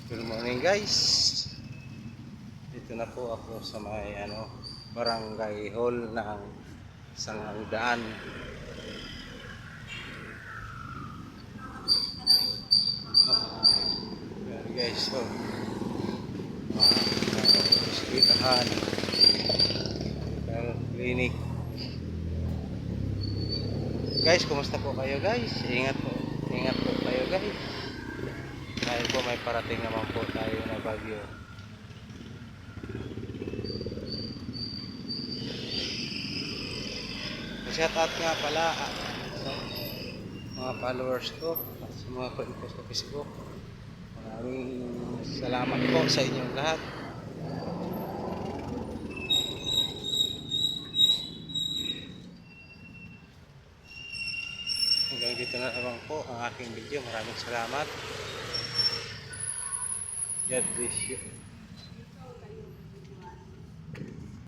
Good morning guys. Dito na po ako sa may barangay hall ng Sangangdaan. Yan guys, so hospitahan, clinic. Guys, kumusta po kayo guys? Ingat po kayo guys. Dahil po may parating naman po tayo na bagyo. Shout out nga pala sa mga followers ko at sa mga friend ko sa Facebook. Maraming salamat po sa inyong lahat. Hanggang dito na lang po ang aking video. Maraming salamat. God bless you.